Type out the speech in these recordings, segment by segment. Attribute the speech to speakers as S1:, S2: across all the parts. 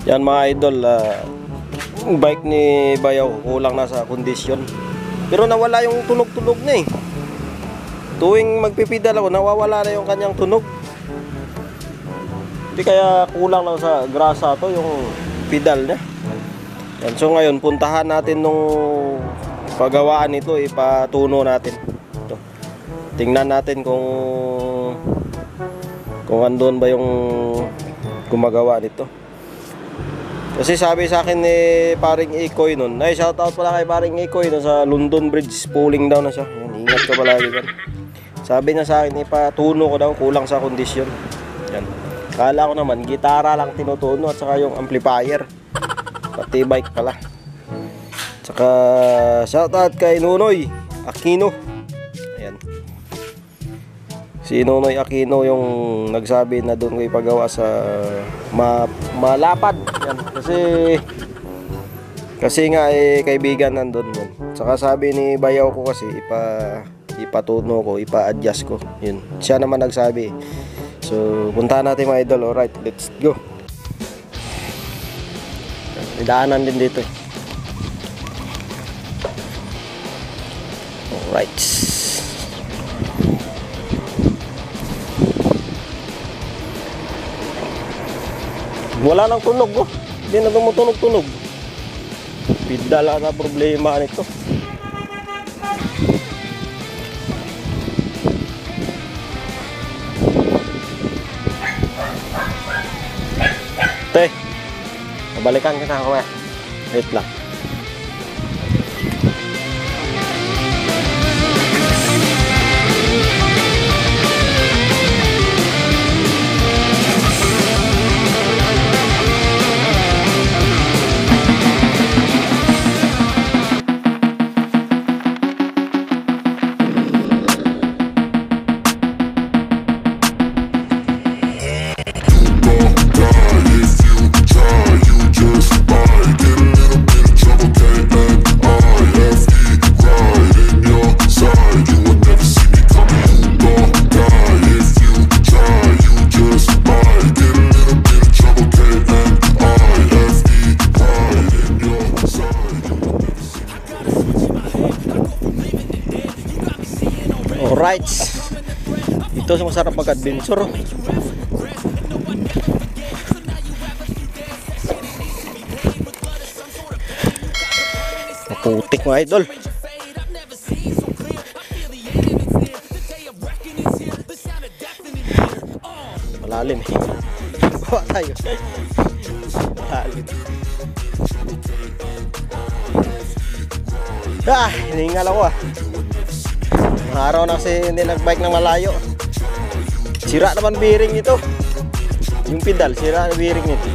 S1: Yan mga idol, bike ni Bayaw kulang na sa kondisyon. Pero nawala yung tunog-tunog na eh. Tuwing magpipidal ako, nawawala na yung kanyang tunog. Hindi kaya kulang lang sa grasa to yung pedal niya. Yan, so ngayon puntahan natin nung pagawaan nito, ipatuno natin. Ito. Tingnan natin kung andun ba yung gumagawa nito. Kasi sabi sa akin ni paring Ikoy nun, ay shoutout pala kay paring Ikoy nun sa London Bridge, pulling down na siya. Yan, ingat ka palagi dyan. Sabi niya sa akin, ipatuno ko daw, kulang sa kondisyon. Yan. Kala ko naman, gitara lang tinutuno at saka yung amplifier. Pati bike pala. Saka shoutout kay Nunoy Aquino. Ayan. Si Nunoy Aquino yung nagsabi na doon ko ipagawa sa malapad. Yan. Kasi nga kaibigan nandun yan. Saka sabi ni Bayaw ko kasi ipatuno ko, ipa-adjust ko. Yun. Siya naman nagsabi. So, puntahan natin mga idol. Alright, let's go. May daanan din dito. Alright. Wala nang tunog oh. Hindi na tumutunog-tunog. Pedal na problema nito. Te, balikan kita ko eh. Wait lang. Alright, ito sa masarap mag-adventure. Maputik mga idol. Malalim eh. Bawa tayo. Malalim. Hiningal ako ah. Araw na kasi hindi nagbike ng malayo. Sira naman bearing ito. Yung pedal, sira na bearing nito.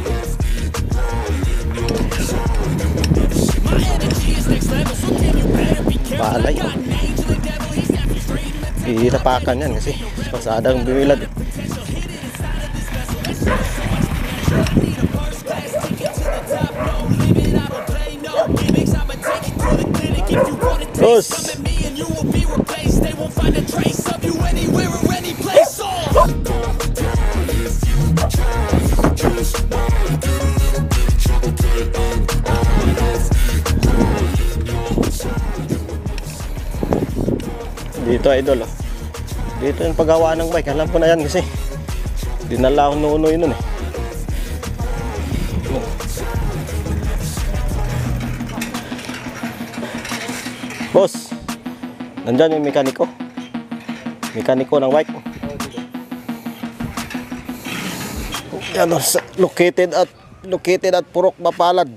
S1: Balay. Hihirapakan yan kasi pasadang bumilad. Terus dito idol oh. Dito yung paggawa ng bike. Alam ko na yan kasi dinala akong Nunoy nun eh. Boss, nandyan yung mekaniko ng bike. Yan, located at Purok Mapalad.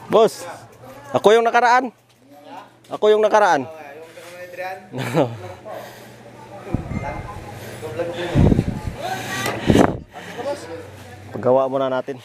S1: Boss, ako yung nakaraan. Paggawa muna natin.